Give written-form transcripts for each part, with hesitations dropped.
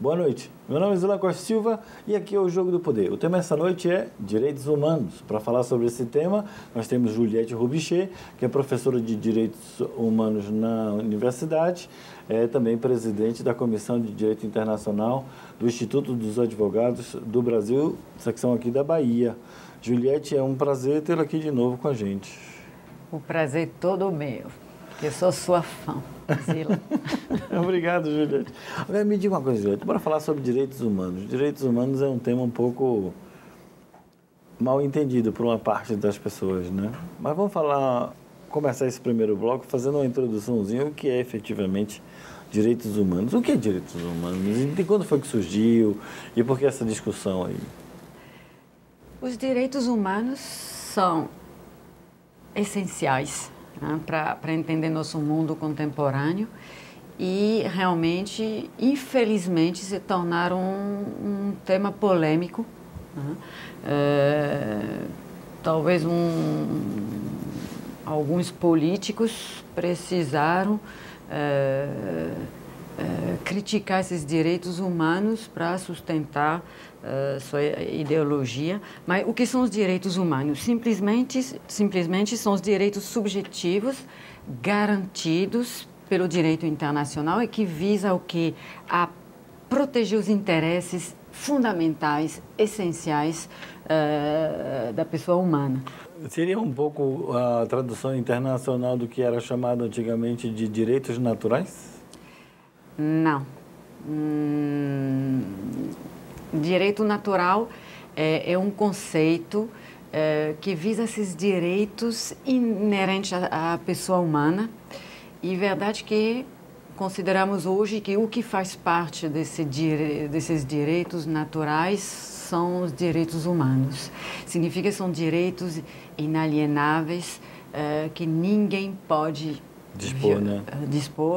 Boa noite, meu nome é Zilan Costa Silva e aqui é o Jogo do Poder. O tema essa noite é Direitos Humanos. Para falar sobre esse tema, nós temos Juliette Roubichet, que é professora de Direitos Humanos na universidade, é também presidente da Comissão de Direito Internacional do Instituto dos Advogados do Brasil, secção aqui da Bahia. Juliette, é um prazer tê-la aqui de novo com a gente. O prazer todo meu, porque eu sou sua fã, Zila. Obrigado, Juliette. Agora, me diga uma coisa, Juliette, bora falar sobre direitos humanos. Direitos humanos é um tema um pouco mal entendido por uma parte das pessoas, né? Mas vamos começar esse primeiro bloco fazendo uma introduçãozinha, o que é efetivamente direitos humanos. O que é direitos humanos? E quando foi que surgiu? E por que essa discussão aí? Os direitos humanos são essenciais, né, para entender nosso mundo contemporâneo e realmente, infelizmente, se tornaram um tema polêmico, né? Talvez alguns políticos precisaram criticar esses direitos humanos para sustentar sua ideologia. Mas o que são os direitos humanos? Simplesmente são os direitos subjetivos garantidos pelo direito internacional e que visa o quê? A proteger os interesses fundamentais, essenciais da pessoa humana. Seria um pouco a tradução internacional do que era chamado antigamente de direitos naturais? Não. Direito natural é um conceito que visa esses direitos inerentes à pessoa humana. E verdade que consideramos hoje que o que faz parte desses direitos naturais são os direitos humanos. Significa que são direitos inalienáveis que ninguém pode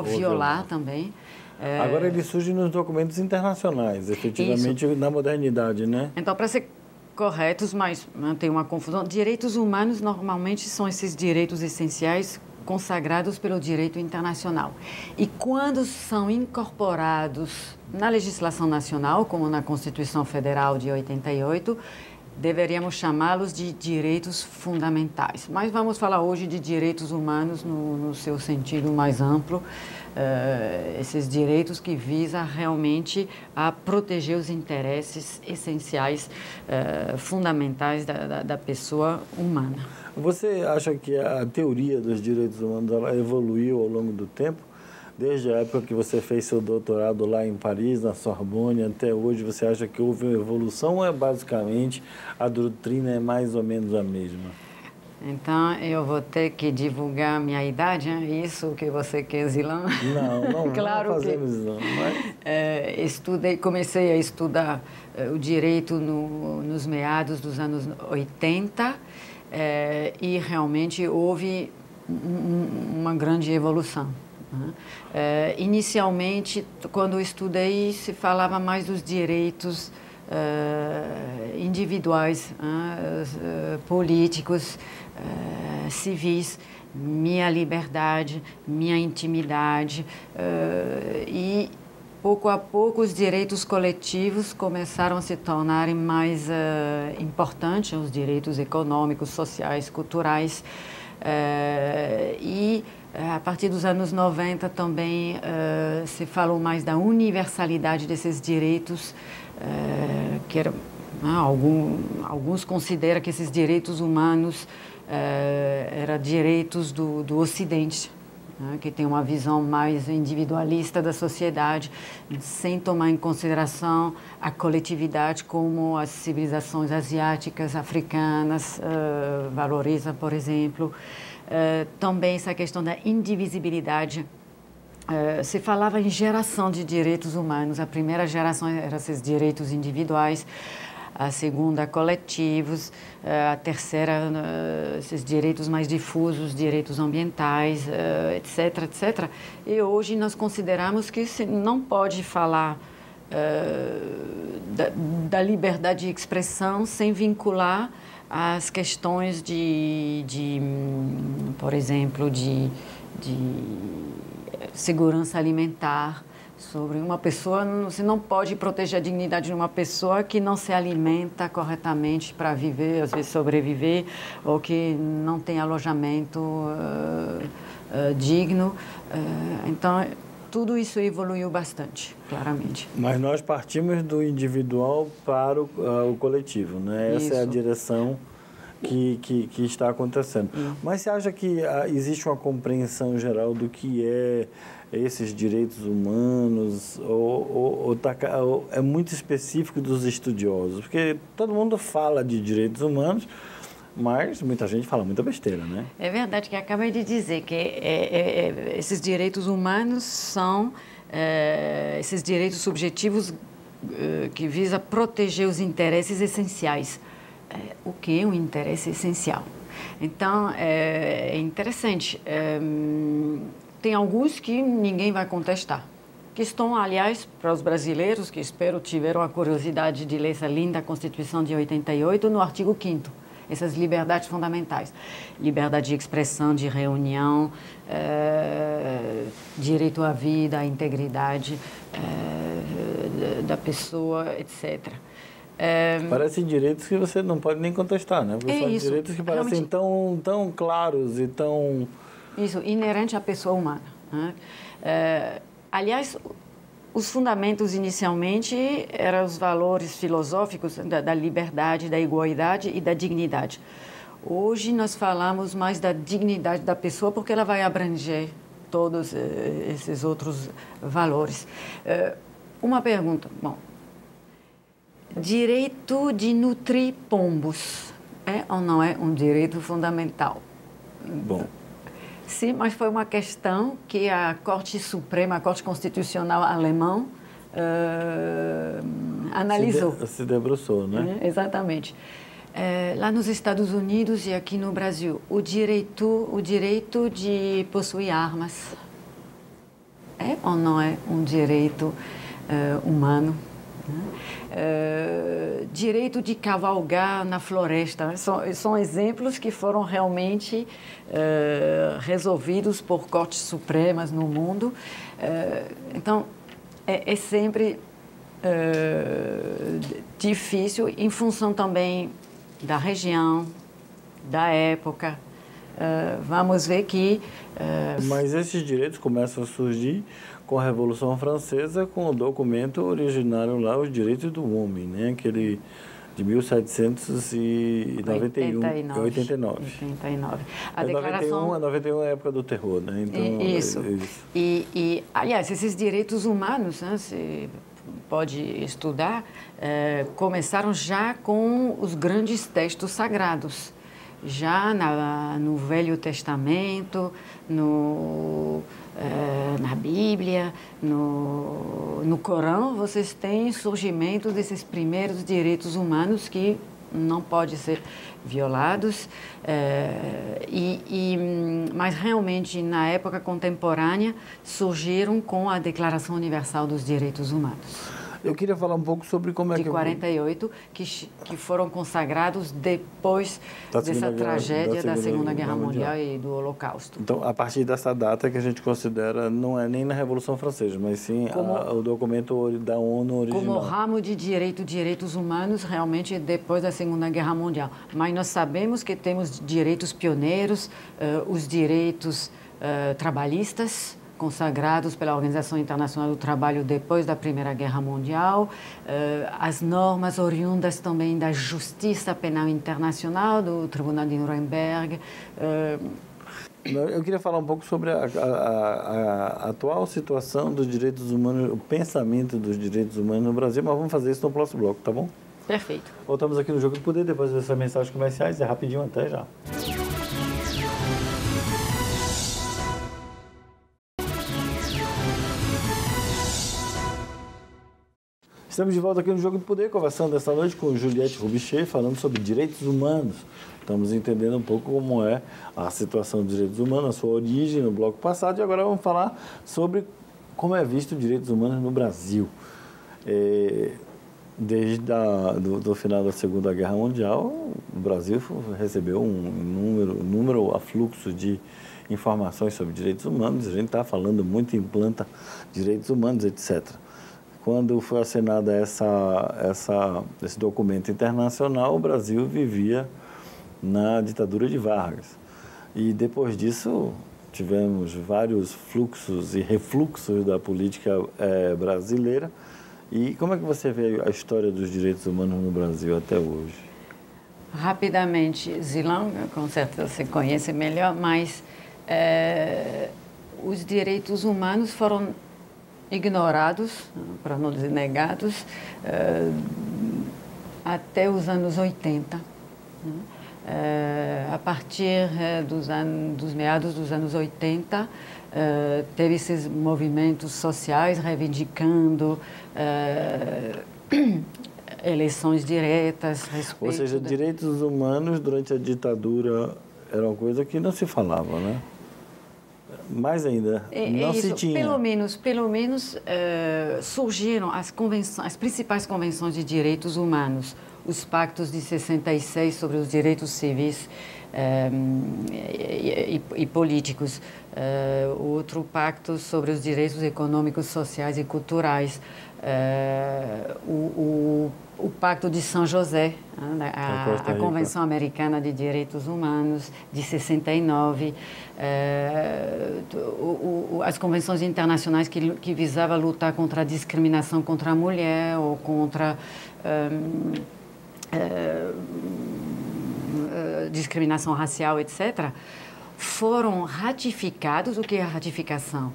violar também. Agora ele surge nos documentos internacionais, efetivamente, na modernidade, né? Então, para ser corretos, mas tem uma confusão, direitos humanos normalmente são esses direitos essenciais consagrados pelo direito internacional. E quando são incorporados na legislação nacional, como na Constituição Federal de 88, deveríamos chamá-los de direitos fundamentais. Mas vamos falar hoje de direitos humanos no seu sentido mais amplo, esses direitos que visam realmente a proteger os interesses essenciais, fundamentais da pessoa humana. Você acha que a teoria dos direitos humanos ela evoluiu ao longo do tempo? Desde a época que você fez seu doutorado lá em Paris, na Sorbonne, até hoje, você acha que houve uma evolução ou basicamente a doutrina é mais ou menos a mesma? Então, eu vou ter que divulgar minha idade, é isso que você quer, Zilan? Não, claro não fazemos isso, não. Mas... comecei a estudar o direito nos meados dos anos 80 e realmente houve uma grande evolução. Inicialmente, quando eu estudei, se falava mais dos direitos individuais, políticos, civis, minha liberdade, minha intimidade, e pouco a pouco os direitos coletivos começaram a se tornarem mais importantes, os direitos econômicos, sociais, culturais, e a partir dos anos 90 também se falou mais da universalidade desses direitos, que era, alguns consideram que esses direitos humanos eram direitos do Ocidente, que tem uma visão mais individualista da sociedade, sem tomar em consideração a coletividade como as civilizações asiáticas, africanas valorizam, por exemplo. Também essa questão da indivisibilidade. Se falava em geração de direitos humanos. A primeira geração eram esses direitos individuais, a segunda, coletivos, a terceira, esses direitos mais difusos, direitos ambientais, etc, etc. E hoje nós consideramos que se não pode falar da liberdade de expressão sem vincular as questões por exemplo, de segurança alimentar, sobre uma pessoa. Você não pode proteger a dignidade de uma pessoa que não se alimenta corretamente para viver, às vezes sobreviver, ou que não tem alojamento digno. Então, tudo isso evoluiu bastante, claramente. Mas nós partimos do individual para o coletivo, né? Essa é a direção que está acontecendo. Mas você acha que existe uma compreensão geral do que é esses direitos humanos ou é muito específico dos estudiosos? Porque todo mundo fala de direitos humanos, mas muita gente fala muita besteira, né? É verdade que acabei de dizer que esses direitos humanos são esses direitos subjetivos que visam proteger os interesses essenciais. O que é um interesse essencial? Então, é interessante. Tem alguns que ninguém vai contestar, que estão, aliás, para os brasileiros, que espero tiveram a curiosidade de ler essa linda Constituição de 88, no artigo 5º. Essas liberdades fundamentais, liberdade de expressão, de reunião, direito à vida, à integridade da pessoa, etc. Parecem direitos que você não pode nem contestar, né? Porque são direitos que parecem tão claros e tão... Isso, inerente à pessoa humana, né? Aliás, os fundamentos, inicialmente, eram os valores filosóficos da liberdade, da igualdade e da dignidade. Hoje, nós falamos mais da dignidade da pessoa, porque ela vai abranger todos esses outros valores. Uma pergunta. Bom, direito de nutrir pombos é ou não é um direito fundamental? Bom... Sim, mas foi uma questão que a Corte Suprema, a Corte Constitucional alemã, analisou. Se debruçou, né? Exatamente. Lá nos Estados Unidos e aqui no Brasil, o direito de possuir armas é ou não é um direito humano? Direito de cavalgar na floresta, são exemplos que foram realmente resolvidos por cortes supremas no mundo. Então, é sempre difícil, em função também da região, da época. Vamos ver que... Mas esses direitos começam a surgir com a Revolução Francesa, com o documento originário lá, os direitos do homem, né? Aquele de 1791. 89. A declaração... 91 é a época do terror, né? Então, isso. E, aliás, esses direitos humanos, né, você pode estudar, começaram já com os grandes textos sagrados. Já no Velho Testamento, na Bíblia, no Corão, vocês têm surgimento desses primeiros direitos humanos que não podem ser violados, mas realmente na época contemporânea surgiram com a Declaração Universal dos Direitos Humanos. Eu queria falar um pouco sobre como é que... De 48, que foram consagrados depois dessa tragédia da Segunda Guerra Mundial e do Holocausto. Então, a partir dessa data que a gente considera, não é nem na Revolução Francesa, mas sim o documento da ONU original. Como ramo de direitos humanos, realmente depois da Segunda Guerra Mundial. Mas nós sabemos que temos direitos pioneiros, os direitos trabalhistas, consagrados pela Organização Internacional do Trabalho depois da Primeira Guerra Mundial, as normas oriundas também da Justiça Penal Internacional, do Tribunal de Nuremberg. Eu queria falar um pouco sobre a atual situação dos direitos humanos, o pensamento dos direitos humanos no Brasil, mas vamos fazer isso no próximo bloco, tá bom? Perfeito. Voltamos aqui no Jogo do Poder, depois dessas mensagens comerciais, é rapidinho, até já. Estamos de volta aqui no Jogo do Poder, conversando esta noite com Juliette Roubichet, falando sobre direitos humanos. Estamos entendendo um pouco como é a situação dos direitos humanos, a sua origem no bloco passado, e agora vamos falar sobre como é visto os direitos humanos no Brasil. Desde do final da Segunda Guerra Mundial, o Brasil recebeu um número afluxo de informações sobre direitos humanos. A gente está falando muito em planta direitos humanos, etc. Quando foi assinado esse documento internacional, o Brasil vivia na ditadura de Vargas. E depois disso, tivemos vários fluxos e refluxos da política brasileira. E como é que você vê a história dos direitos humanos no Brasil até hoje? Rapidamente, Zilão, com certeza você conhece melhor, mas os direitos humanos foram ignorados, para não dizer negados, até os anos 80. A partir dos meados dos anos 80, teve esses movimentos sociais reivindicando eleições diretas, Ou seja, direitos humanos durante a ditadura era uma coisa que não se falava, né? Mais ainda, não se tinha. Pelo menos surgiram as principais convenções de direitos humanos, os pactos de 66 sobre os direitos civis e políticos, outro pacto sobre os direitos econômicos, sociais e culturais, o Pacto de São José, a Convenção Americana de Direitos Humanos, de 69, as convenções internacionais que visavam lutar contra a discriminação contra a mulher ou contra discriminação racial, etc., foram ratificados. O que é a ratificação?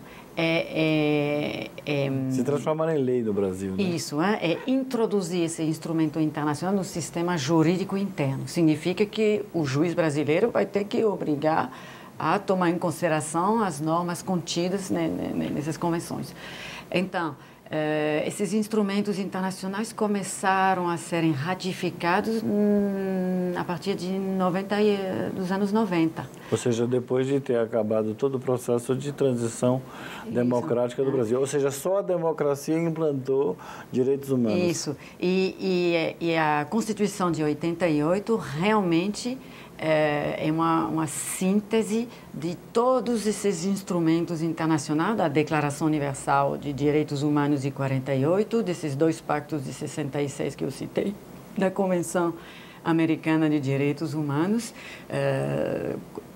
Se transformar em lei no Brasil, né? Isso, é introduzir esse instrumento internacional no sistema jurídico interno. Significa que o juiz brasileiro vai ter que obrigar a tomar em consideração as normas contidas nessas convenções. Então, esses instrumentos internacionais começaram a serem ratificados a partir dos anos 90. Ou seja, depois de ter acabado todo o processo de transição democrática do Brasil. Ou seja, só a democracia implantou direitos humanos. Isso. E a Constituição de 88 realmente é uma síntese de todos esses instrumentos internacionais, da Declaração Universal de Direitos Humanos de 48, desses dois pactos de 66 que eu citei, da Convenção Americana de Direitos Humanos,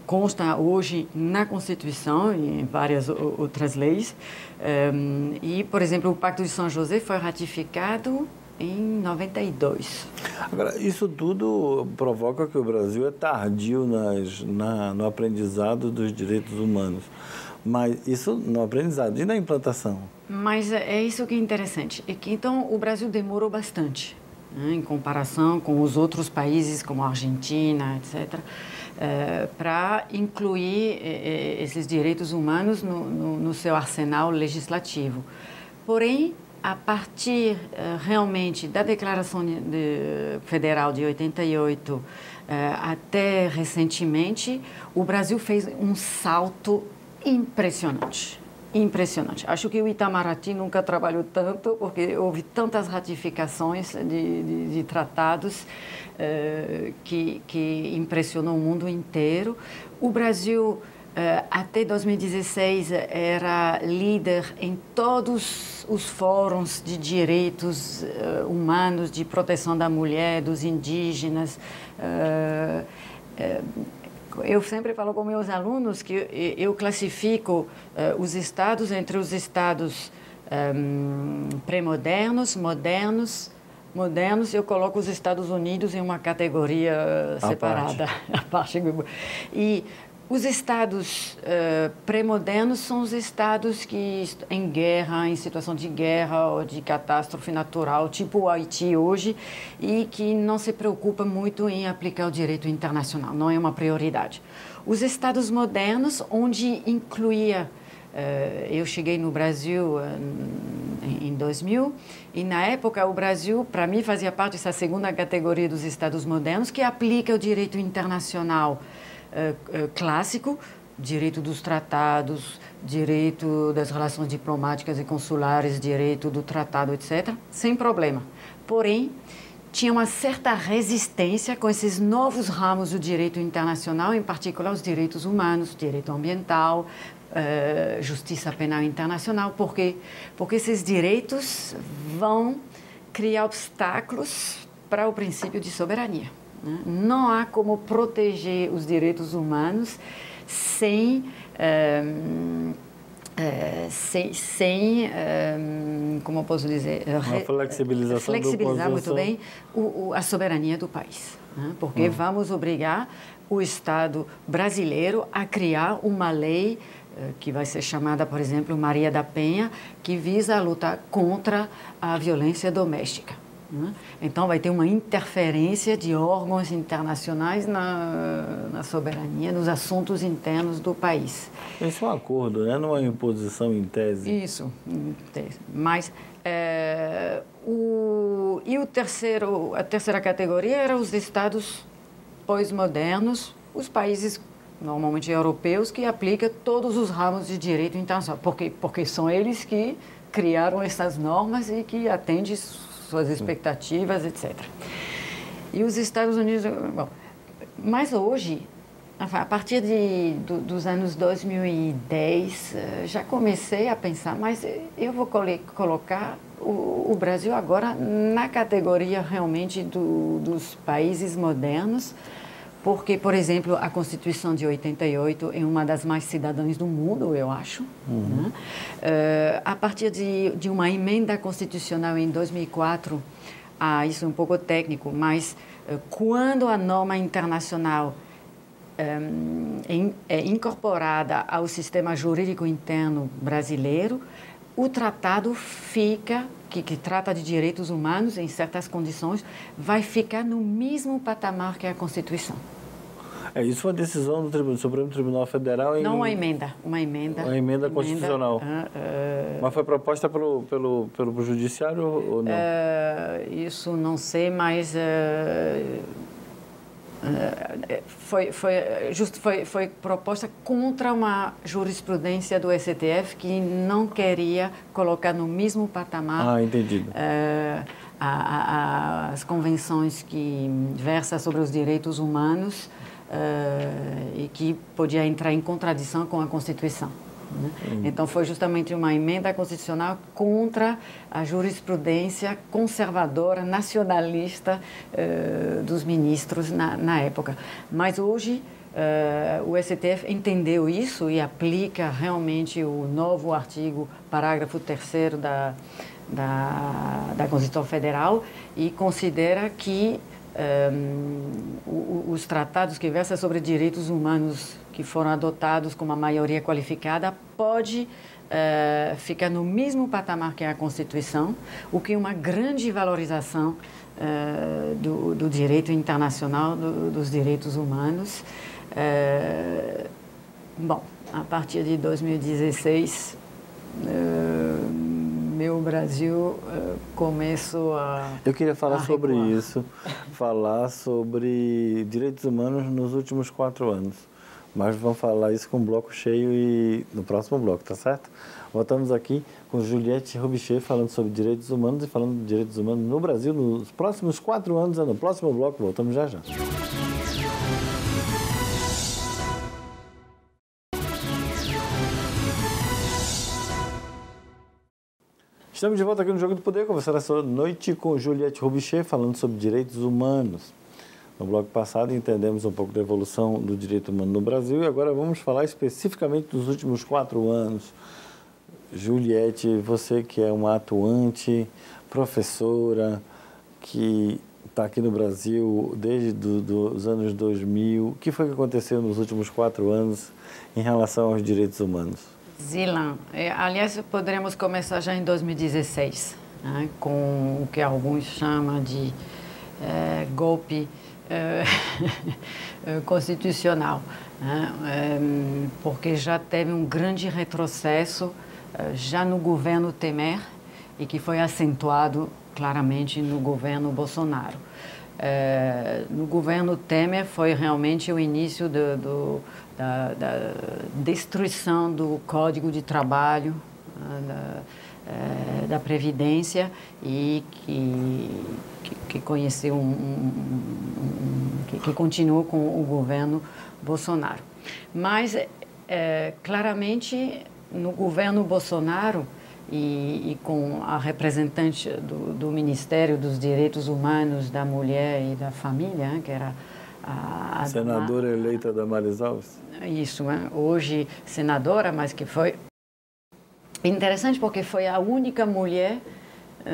consta hoje na Constituição e em várias outras leis. E, por exemplo, o Pacto de São José foi ratificado em 92. Agora, isso tudo provoca que o Brasil é tardio no aprendizado dos direitos humanos. Mas isso no aprendizado e na implantação? Mas é isso que é interessante. É que, então, o Brasil demorou bastante, né, em comparação com os outros países, como a Argentina, etc., para incluir esses direitos humanos no seu arsenal legislativo. Porém, a partir realmente da Declaração Federal de 88 até recentemente, o Brasil fez um salto impressionante. Impressionante. Acho que o Itamaraty nunca trabalhou tanto, porque houve tantas ratificações de tratados que impressionou o mundo inteiro. O Brasil, até 2016, era líder em todos os fóruns de direitos humanos, de proteção da mulher, dos indígenas. Eu sempre falo com meus alunos que eu classifico os estados entre os estados pré-modernos, modernos, eu coloco os Estados Unidos em uma categoria separada. A parte. E os estados pré-modernos são os estados que em guerra, em situação de guerra ou de catástrofe natural, tipo o Haiti hoje, e que não se preocupa muito em aplicar o direito internacional, não é uma prioridade. Os estados modernos, onde incluía... eu cheguei no Brasil em 2000 e, na época, o Brasil, para mim, fazia parte dessa segunda categoria dos estados modernos que aplica o direito internacional clássico, direito dos tratados, direito das relações diplomáticas e consulares, direito do tratado, etc., sem problema. porém, tinha uma certa resistência com esses novos ramos do direito internacional, em particular os direitos humanos, direito ambiental, justiça penal internacional. Por quê? Porque esses direitos vão criar obstáculos para o princípio de soberania, né? Não há como proteger os direitos humanos sem como eu posso dizer, flexibilizar muito bem a soberania do país, né? Porque vamos obrigar o Estado brasileiro a criar uma lei que vai ser chamada, por exemplo, Maria da Penha, que visa a lutar contra a violência doméstica, né? Então, vai ter uma interferência de órgãos internacionais na soberania, nos assuntos internos do país. Isso é um acordo, né? Não é uma imposição em tese. Isso, em tese. Mas a terceira categoria eram os estados pós-modernos, os países normalmente europeus, que aplicam todos os ramos de direito internacional, porque são eles que criaram essas normas e que atendem suas expectativas, etc. E os Estados Unidos... Bom, mas hoje, a partir dos anos 2010, já comecei a pensar, mas eu vou colocar o Brasil agora na categoria realmente dos países modernos, porque, por exemplo, a Constituição de 88 é uma das mais cidadãs do mundo, eu acho. Né? A partir de uma emenda constitucional em 2004, isso é um pouco técnico, mas quando a norma internacional é incorporada ao sistema jurídico interno brasileiro, o tratado fica, que trata de direitos humanos em certas condições, vai ficar no mesmo patamar que a Constituição. Isso foi uma decisão do Supremo Tribunal Federal Não uma emenda. Uma emenda constitucional. Mas foi proposta pelo Judiciário ou não? Isso não sei, mas foi proposta contra uma jurisprudência do STF que não queria colocar no mesmo patamar entendido. As convenções que versam sobre os direitos humanos e que podia entrar em contradição com a Constituição, né? Então, foi justamente uma emenda constitucional contra a jurisprudência conservadora, nacionalista dos ministros na época. Mas hoje, o STF entendeu isso e aplica realmente o novo artigo, parágrafo 3º da Constituição Federal e considera que os tratados que versam sobre direitos humanos que foram adotados com uma maioria qualificada pode ficar no mesmo patamar que a Constituição, o que é uma grande valorização do direito internacional, dos direitos humanos. Bom, a partir de 2016, meu Brasil começou a... Eu queria falar sobre isso, falar sobre direitos humanos nos últimos 4 anos. Mas vamos falar isso com o bloco cheio e no próximo bloco, tá certo? Voltamos aqui com Juliette Roubichet falando sobre direitos humanos e falando de direitos humanos no Brasil nos próximos 4 anos. No próximo bloco, voltamos já já. Estamos de volta aqui no Jogo do Poder, conversando essa noite com Juliette Roubichet, falando sobre direitos humanos. No bloco passado entendemos um pouco da evolução do direito humano no Brasil e agora vamos falar especificamente dos últimos 4 anos. Juliette, você que é uma atuante, professora, que está aqui no Brasil desde os anos 2000, o que foi que aconteceu nos últimos 4 anos em relação aos direitos humanos? Zilan, aliás, poderemos começar já em 2016, né, com o que alguns chamam de golpe constitucional, né, porque já teve um grande retrocesso já no governo Temer e que foi acentuado claramente no governo Bolsonaro. No governo Temer foi realmente o início da destruição do Código de Trabalho, da Previdência e que conheceu que continuou com o governo Bolsonaro. Mas, claramente, no governo Bolsonaro e com a representante do Ministério dos Direitos Humanos, da Mulher e da Família, que era a senadora eleita Damares Alves. Isso, hoje senadora, mas que foi interessante porque foi a única mulher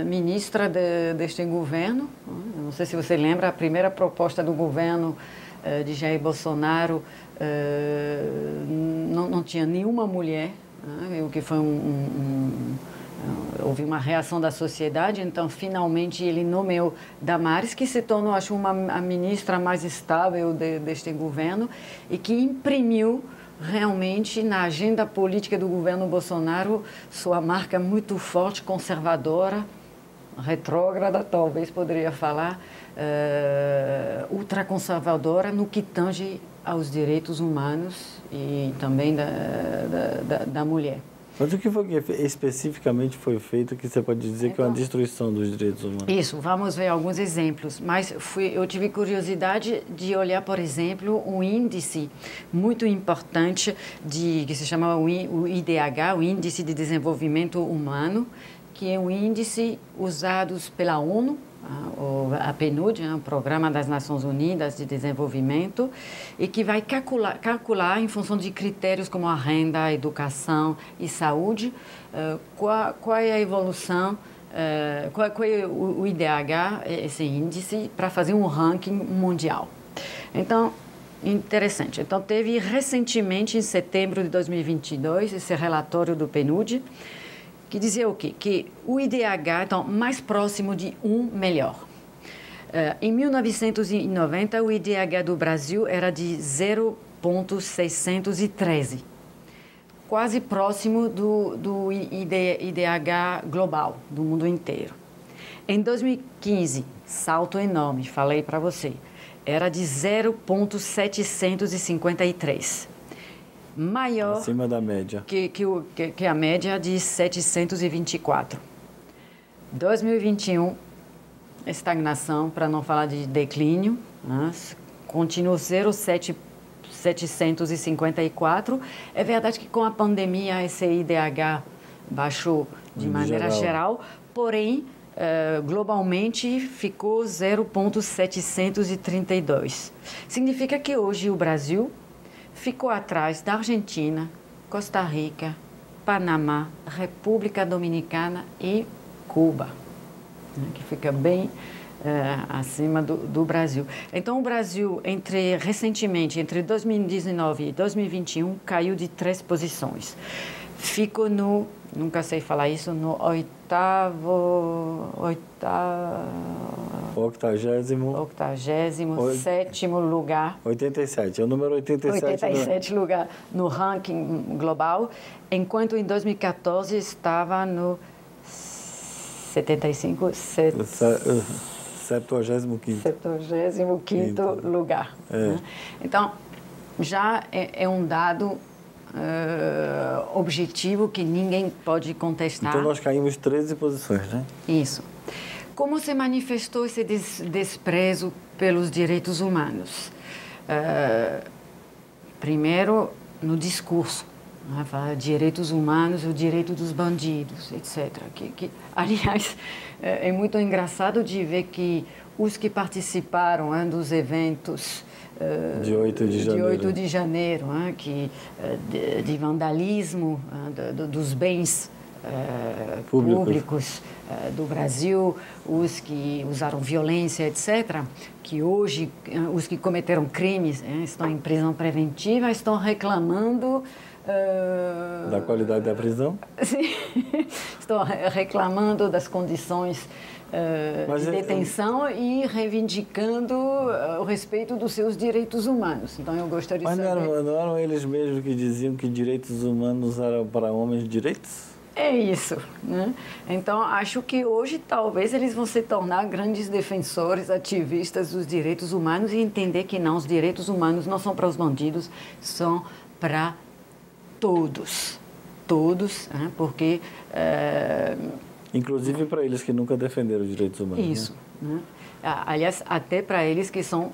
ministra deste governo. Não sei se você lembra, a primeira proposta do governo de Jair Bolsonaro não tinha nenhuma mulher, o que foi houve uma reação da sociedade, então finalmente ele nomeou Damares, que se tornou, acho, a ministra mais estável deste governo e que imprimiu realmente na agenda política do governo Bolsonaro sua marca muito forte, conservadora, retrógrada, talvez poderia falar, ultraconservadora no que tange aos direitos humanos e também da mulher. Mas o que foi que especificamente foi feito que você pode dizer que é uma destruição dos direitos humanos? Isso, vamos ver alguns exemplos. Mas eu tive curiosidade de olhar, por exemplo, um índice muito importante que se chama o IDH, o Índice de Desenvolvimento Humano, que é um índice usado pela ONU, a PNUD, o Programa das Nações Unidas de Desenvolvimento, e que vai calcular em função de critérios como a renda, a educação e saúde, qual é a evolução, qual é o IDH, esse índice, para fazer um ranking mundial. Então, interessante. Então, teve recentemente, em setembro de 2022, esse relatório do PNUD, que dizia o quê? Que o IDH, então, mais próximo de 1, melhor. Em 1990, o IDH do Brasil era de 0,613, quase próximo do IDH global, do mundo inteiro. Em 2015, salto enorme, falei para você, era de 0,753. Maior acima da média. Que a média de 724. 2021, estagnação, para não falar de declínio, continua 0,754. É verdade que com a pandemia esse IDH baixou de maneira geral, porém, globalmente ficou 0,732. Significa que hoje o Brasil ficou atrás da Argentina, Costa Rica, Panamá, República Dominicana e Cuba, que fica bem acima do Brasil. Então, o Brasil, recentemente, entre 2019 e 2021, caiu de 3 posições. Ficou nunca sei falar isso, no 87º lugar. 87, é o número 87. 87 lugar no ranking global, enquanto em 2014 estava no 75º lugar. Né? Então, já é um dado objetivo que ninguém pode contestar. Então, nós caímos 13 posições, né? Isso. Como se manifestou esse desprezo pelos direitos humanos? Primeiro, no discurso. Falar direitos humanos, o direito dos bandidos, etc. Aliás, é muito engraçado de ver que os que participaram dos eventos de 8 de janeiro, de vandalismo dos bens públicos do Brasil, os que usaram violência, etc., que hoje os que cometeram crimes estão em prisão preventiva, estão reclamando da qualidade da prisão? Sim, estão reclamando das condições de detenção e reivindicando o respeito dos seus direitos humanos. Então, eu gostaria de saber... Mas não eram eles mesmos que diziam que direitos humanos eram para homens direitos? É isso, né? Então, acho que hoje, talvez, eles vão se tornar grandes defensores, ativistas dos direitos humanos e entender que não, os direitos humanos não são para os bandidos, são para todos. todos, né? Porque... Inclusive para eles que nunca defenderam os direitos humanos. Isso. Né? Aliás, até para eles que são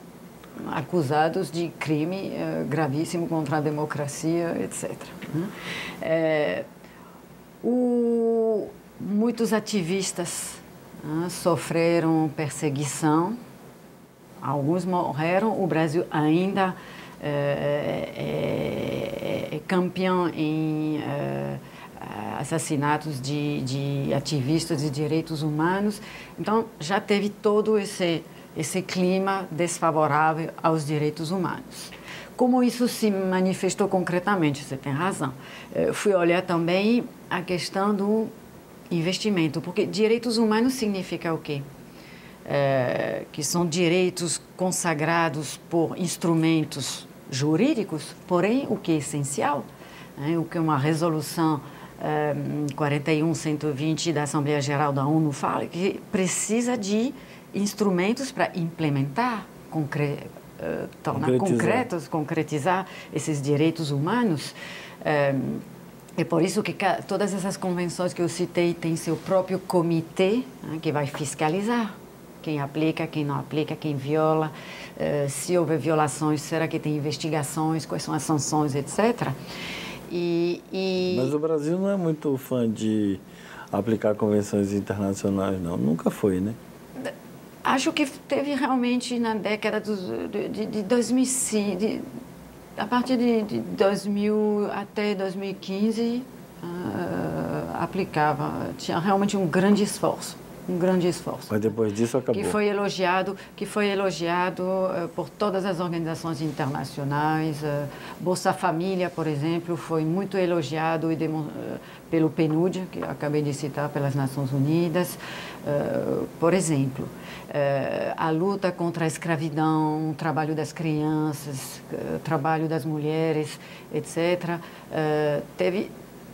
acusados de crime gravíssimo contra a democracia, etc. Né? Muitos ativistas sofreram perseguição, alguns morreram, o Brasil ainda é campeão em assassinatos de ativistas de direitos humanos. Então, já teve todo esse clima desfavorável aos direitos humanos. Como isso se manifestou concretamente? Você tem razão. Eu fui olhar também a questão do investimento, porque direitos humanos significa o quê? Que são direitos consagrados por instrumentos jurídicos, porém, o que é essencial, o que uma resolução 41/120 da Assembleia Geral da ONU fala, que precisa de instrumentos para implementar, tornar concretizar esses direitos humanos. É por isso que todas essas convenções que eu citei têm seu próprio comitê, que vai fiscalizar quem aplica, quem não aplica, quem viola, se houver violações, será que tem investigações, quais são as sanções, etc. Mas o Brasil não é muito fã de aplicar convenções internacionais, não. Nunca foi, né? Acho que teve realmente na década de 2005, a partir de 2000 até 2015, aplicava, tinha realmente um grande esforço. Mas depois disso acabou. Que foi elogiado por todas as organizações internacionais. Bolsa Família, por exemplo, foi muito elogiado pelo PNUD, que eu acabei de citar, pelas Nações Unidas. Por exemplo, a luta contra a escravidão, o trabalho das crianças, o trabalho das mulheres, etc.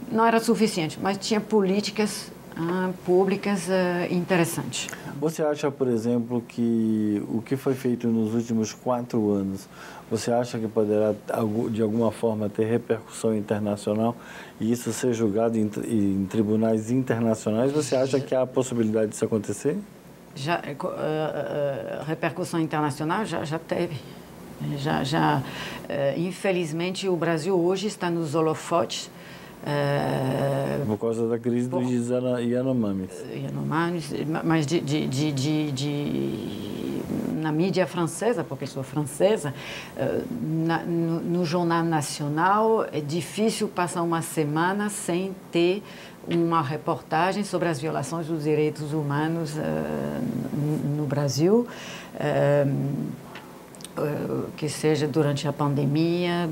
Não era suficiente, mas tinha políticas públicas interessantes. Você acha, por exemplo, que o que foi feito nos últimos 4 anos, você acha que poderá, de alguma forma, ter repercussão internacional e isso ser julgado em tribunais internacionais? Você acha que há a possibilidade disso acontecer? Repercussão internacional já teve. Infelizmente, o Brasil hoje está nos holofotes por causa da crise dos Yanomamis. Mas na mídia francesa, porque sou francesa, no Jornal Nacional é difícil passar uma semana sem ter uma reportagem sobre as violações dos direitos humanos no Brasil. Que seja durante a pandemia,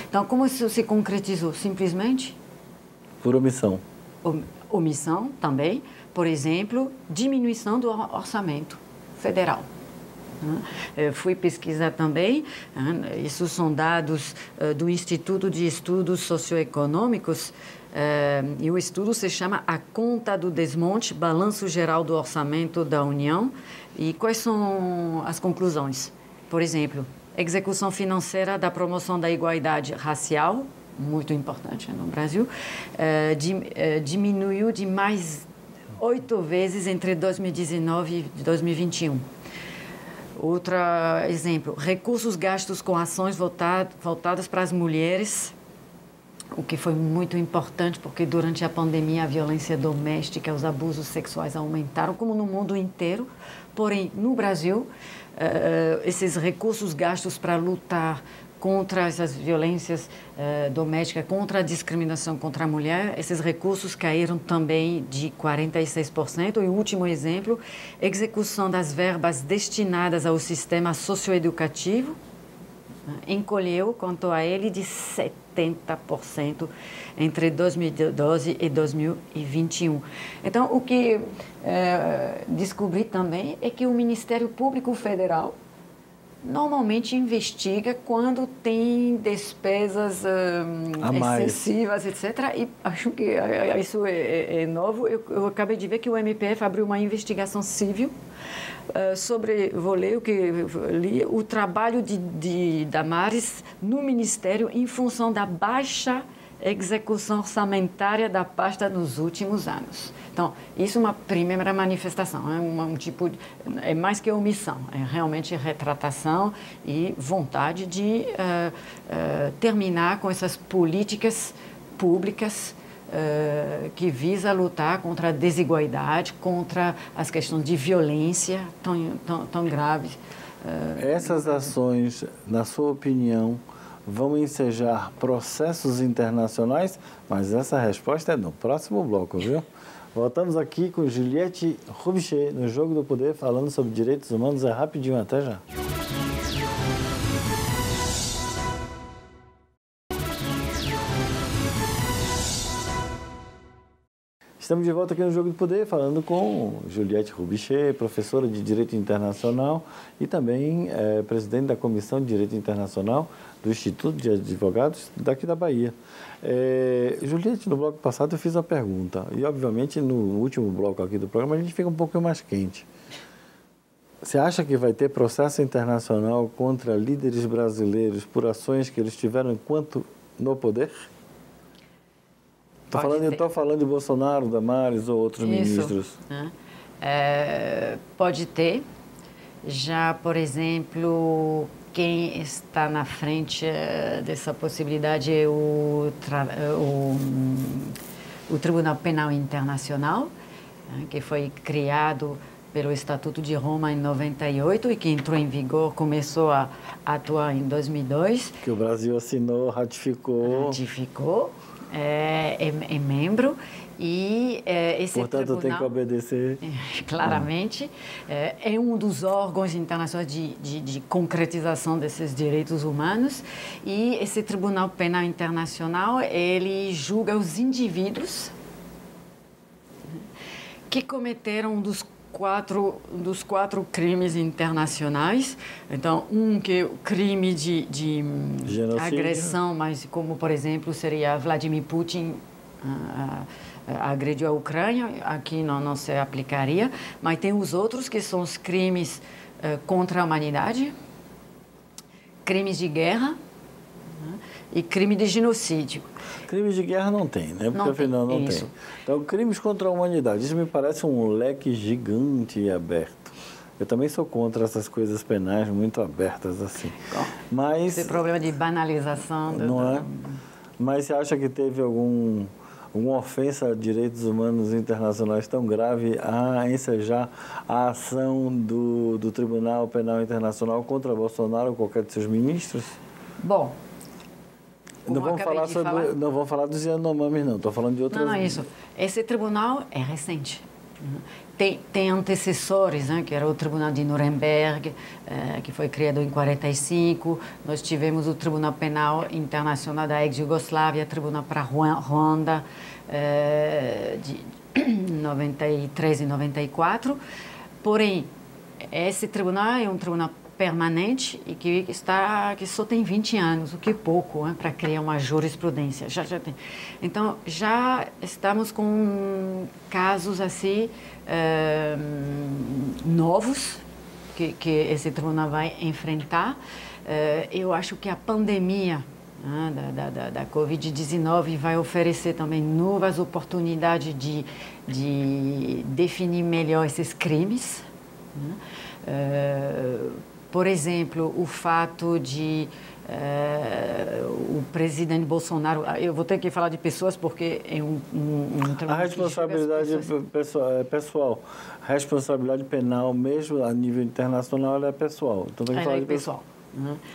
Então, como isso se concretizou? Simplesmente? Por omissão. Omissão também. Por exemplo, diminuição do orçamento federal. Eu fui pesquisar também, isso são dados do Instituto de Estudos Socioeconômicos, e o estudo se chama A Conta do Desmonte, Balanço Geral do Orçamento da União. E quais são as conclusões? Por exemplo, execução financeira da promoção da igualdade racial, muito importante no Brasil, diminuiu de mais 8 vezes entre 2019 e 2021. Outro exemplo, recursos gastos com ações voltadas para as mulheres, o que foi muito importante, porque durante a pandemia a violência doméstica, os abusos sexuais aumentaram, como no mundo inteiro. Porém, no Brasil, esses recursos gastos para lutar contra essas violências domésticas, contra a discriminação contra a mulher, esses recursos caíram também de 46%. E o último exemplo, execução das verbas destinadas ao sistema socioeducativo, encolheu, quanto a ele, de 70% entre 2012 e 2021. Então, o que descobri também é que o Ministério Público Federal normalmente investiga quando tem despesas excessivas, etc. E acho que isso é novo. Eu acabei de ver que o MPF abriu uma investigação civil vou ler o que li, o trabalho da Damares no Ministério em função da baixa execução orçamentária da pasta nos últimos anos. Então, isso é uma primeira manifestação, é mais que omissão, é realmente retratação e vontade de terminar com essas políticas públicas que visa lutar contra a desigualdade, contra as questões de violência tão graves. Essas ações, na sua opinião, vão ensejar processos internacionais? Mas essa resposta é no próximo bloco, viu? Voltamos aqui com Juliette Roubichet, no Jogo do Poder, falando sobre direitos humanos. É rapidinho, até já. Estamos de volta aqui no Jogo do Poder, falando com Juliette Roubichet, professora de Direito Internacional e também presidente da Comissão de Direito Internacional do Instituto de Advogados daqui da Bahia. Juliette, no bloco passado eu fiz uma pergunta e, obviamente, no último bloco aqui do programa a gente fica um pouco mais quente. Você acha que vai ter processo internacional contra líderes brasileiros por ações que eles tiveram enquanto no poder? Estou falando de Bolsonaro, Damares ou outros ministros. Pode ter. Já, por exemplo, quem está na frente dessa possibilidade é o Tribunal Penal Internacional, que foi criado pelo Estatuto de Roma em 98 e que entrou em vigor, começou a atuar em 2002. Que o Brasil assinou, ratificou. É membro e esse portanto tribunal, tem que obedecer. Claramente, é um dos órgãos internacionais de concretização desses direitos humanos e esse Tribunal Penal Internacional, ele julga os indivíduos que cometeram um dos quatro crimes internacionais. Então, que é o crime de agressão, mas como, por exemplo, seria Vladimir Putin agrediu a Ucrânia, aqui não se aplicaria, mas tem os outros que são os crimes contra a humanidade, crimes de guerra e crime de genocídio. Crimes de guerra não tem, né? Porque afinal não tem. Então, crimes contra a humanidade, isso me parece um leque gigante e aberto. Eu também sou contra essas coisas penais muito abertas assim. Mas esse problema de banalização. Não é? Mas você acha que teve alguma ofensa a direitos humanos internacionais tão grave a ensejar a ação do Tribunal Penal Internacional contra Bolsonaro ou qualquer de seus ministros? Bom, não vamos falar dos Yanomamis, não. Estou falando de outras... Não, isso. Esse tribunal é recente. Tem antecessores, né, que era o Tribunal de Nuremberg, que foi criado em 1945. Nós tivemos o Tribunal Penal Internacional da ex-Jugoslávia, Tribunal para Ruanda, de 93 e 94. Porém, esse tribunal é um tribunal permanente e que só tem 20 anos, o que é pouco, né, para criar uma jurisprudência. Já tem. Então, já estamos com casos assim novos que esse tribunal vai enfrentar. Eu acho que a pandemia da Covid-19 vai oferecer também novas oportunidades de definir melhor esses crimes, né? Por exemplo, o fato de o presidente Bolsonaro... Eu vou ter que falar de pessoas porque é um a responsabilidade pessoal. A responsabilidade penal, mesmo a nível internacional, ela é pessoal. Então, tem que falar de pessoal.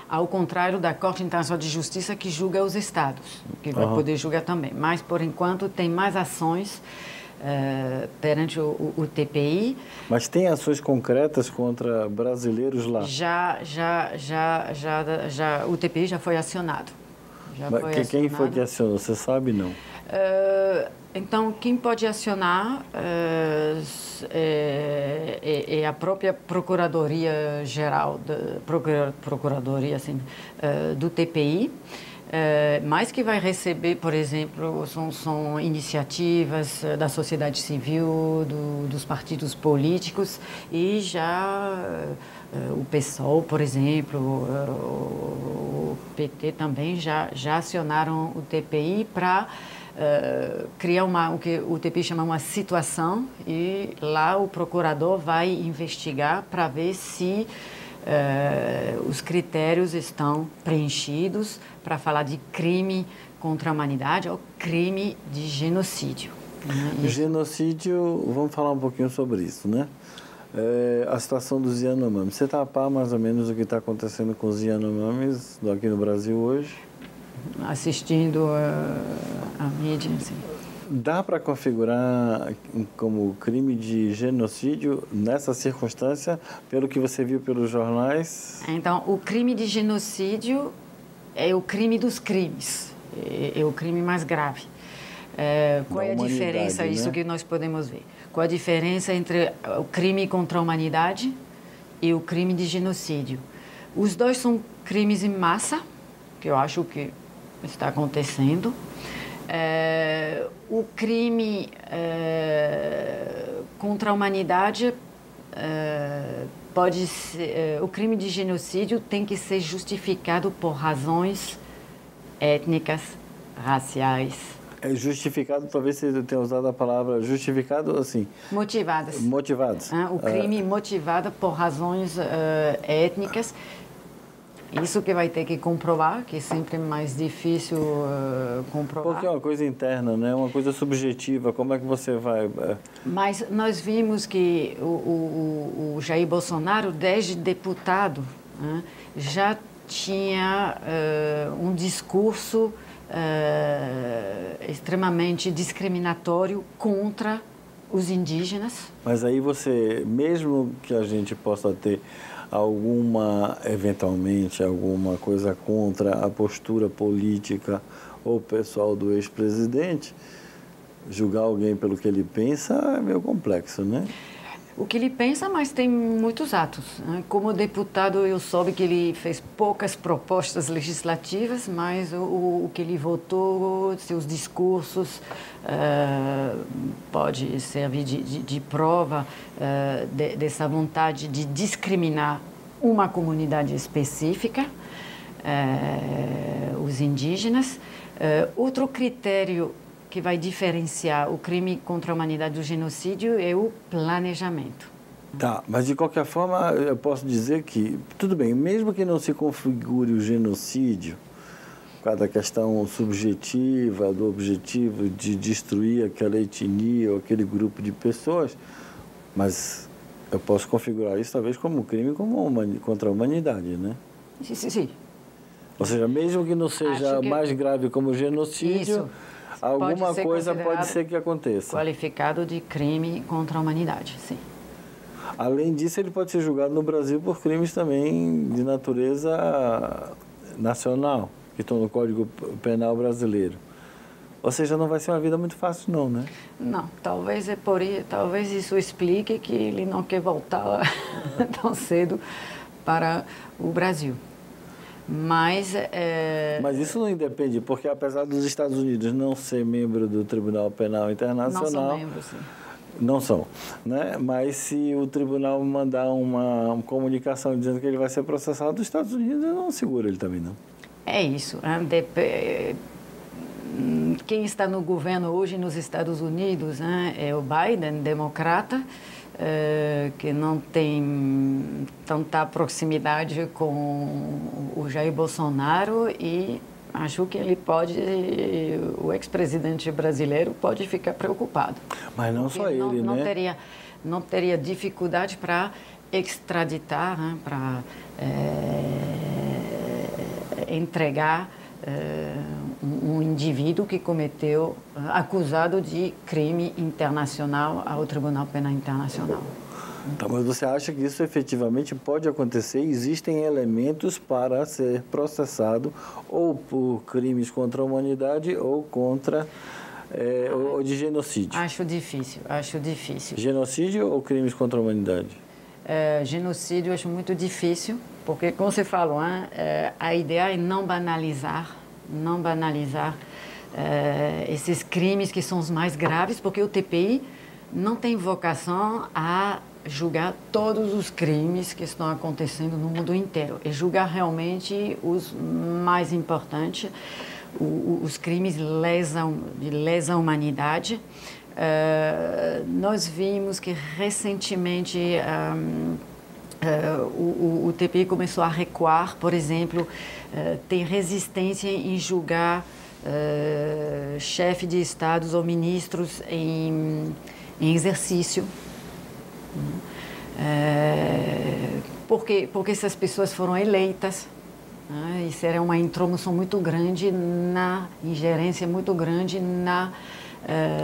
Ao contrário da Corte Internacional de Justiça, que julga os estados, que vai poder julgar também. Mas, por enquanto, tem mais ações perante o TPI. Mas tem ações concretas contra brasileiros lá? Já o TPI já foi acionado. Quem foi que acionou? Você sabe, não? Então, quem pode acionar é a própria Procuradoria-Geral, Procuradoria assim, do TPI, mas que vai receber, por exemplo, são iniciativas da sociedade civil, dos partidos políticos e já o PSOL, por exemplo, o PT também já acionaram o TPI para criar o que o TPI chama uma situação, e lá o procurador vai investigar para ver se os critérios estão preenchidos para falar de crime contra a humanidade ou crime de genocídio. Né? Genocídio, vamos falar um pouquinho sobre isso, né? A situação dos Yanomamis. Você está a par mais ou menos do que está acontecendo com os Yanomamis aqui no Brasil hoje? Assistindo a mídia, sim. Dá para configurar como crime de genocídio nessa circunstância, pelo que você viu pelos jornais? Então, o crime de genocídio é o crime dos crimes, é o crime mais grave. Qual é a diferença, isso que nós podemos ver? Qual a diferença entre o crime contra a humanidade e o crime de genocídio? Os dois são crimes em massa, que eu acho que está acontecendo. O crime contra a humanidade pode ser, o crime de genocídio tem que ser justificado por razões étnicas, raciais. É justificado, talvez você tenha usado a palavra justificado, assim... Motivadas. Motivados. O crime motivado por razões étnicas. Isso que vai ter que comprovar, que é sempre mais difícil comprovar. Porque é uma coisa interna, né? Uma coisa subjetiva. Como é que você vai... Mas nós vimos que o Jair Bolsonaro, desde deputado, já tinha um discurso extremamente discriminatório contra os indígenas. Mas aí você, mesmo que a gente possa ter eventualmente, alguma coisa contra a postura política ou pessoal do ex-presidente, julgar alguém pelo que ele pensa é meio complexo, né? O que ele pensa, mas tem muitos atos. Como deputado, eu soube que ele fez poucas propostas legislativas, mas o que ele votou, seus discursos, pode servir de prova dessa vontade de discriminar uma comunidade específica, os indígenas. Outro critério que vai diferenciar o crime contra a humanidade do genocídio é o planejamento. Tá, mas de qualquer forma eu posso dizer que, tudo bem, mesmo que não se configure o genocídio, por causa da questão subjetiva, do objetivo de destruir aquela etnia ou aquele grupo de pessoas, mas eu posso configurar isso talvez como um crime contra a humanidade, né? Sim. Ou seja, mesmo que não seja mais grave como o genocídio... Isso. Alguma coisa pode ser que aconteça. Qualificado de crime contra a humanidade, sim. Além disso, ele pode ser julgado no Brasil por crimes também de natureza nacional, que estão no Código Penal brasileiro. Ou seja, não vai ser uma vida muito fácil, não, né? Não, talvez isso explique que ele não quer voltar tão cedo para o Brasil. Mas isso não independe, porque apesar dos Estados Unidos não ser membro do Tribunal Penal Internacional... Não são membros, sim. Não são, né? Mas se o tribunal mandar uma comunicação dizendo que ele vai ser processado, os Estados Unidos não segura ele também, não. É isso. Quem está no governo hoje nos Estados Unidos é o Biden, democrata, que não tem tanta proximidade com o Jair Bolsonaro, e acho que o ex-presidente brasileiro pode ficar preocupado. Mas não só ele, né? Não teria dificuldade para extraditar, para entregar um indivíduo que cometeu, acusado de crime internacional ao Tribunal Penal Internacional. Tá, mas você acha que isso efetivamente pode acontecer? Existem elementos para ser processado ou por crimes contra a humanidade ou contra ou de genocídio? Acho difícil. Genocídio ou crimes contra a humanidade? Genocídio acho muito difícil, porque, como você falou, a ideia é não banalizar esses crimes que são os mais graves, porque o TPI não tem vocação a julgar todos os crimes que estão acontecendo no mundo inteiro. É julgar realmente os mais importantes, os crimes de lesa humanidade. Nós vimos que recentemente o TPI começou a recuar, por exemplo, tem resistência em julgar chefe de estados ou ministros em exercício. Porque essas pessoas foram eleitas. Isso era uma intromissão muito grande, na ingerência muito grande na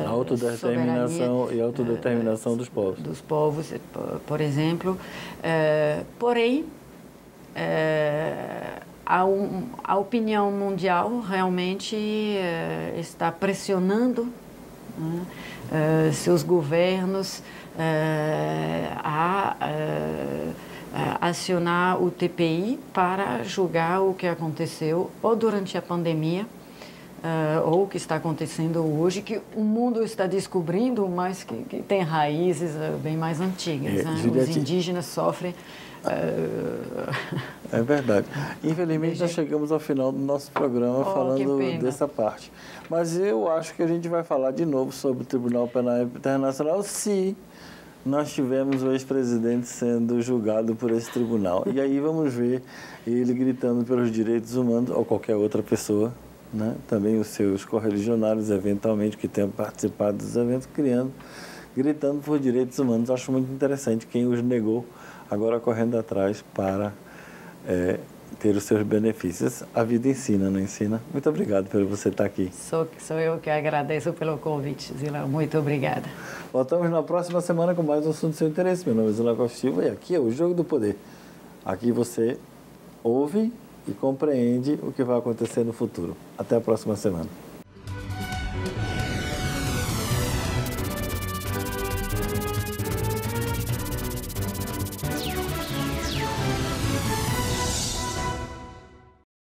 autodeterminação e autodeterminação dos povos. Dos povos, por exemplo. Porém, a opinião mundial realmente está pressionando seus governos a acionar o TPI para julgar o que aconteceu ou durante a pandemia ou o que está acontecendo hoje, que o mundo está descobrindo, mas que tem raízes bem mais antigas. Os indígenas sofrem. É verdade. Infelizmente, nós chegamos ao final do nosso programa falando dessa parte. Mas eu acho que a gente vai falar de novo sobre o Tribunal Penal Internacional se nós tivermos o ex-presidente sendo julgado por esse tribunal. E aí vamos ver ele gritando pelos direitos humanos, ou qualquer outra pessoa, né? Também os seus correligionários, eventualmente, que tenham participado dos eventos, gritando por direitos humanos. Acho muito interessante quem os negou, agora correndo atrás para ter os seus benefícios. A vida ensina, não ensina? Muito obrigado por você estar aqui. Sou eu que agradeço pelo convite, Zila. Muito obrigada. Voltamos na próxima semana com mais um assunto do seu interesse. Meu nome é Zila Costa Silva e aqui é o Jogo do Poder. Aqui você ouve e compreende o que vai acontecer no futuro. Até a próxima semana.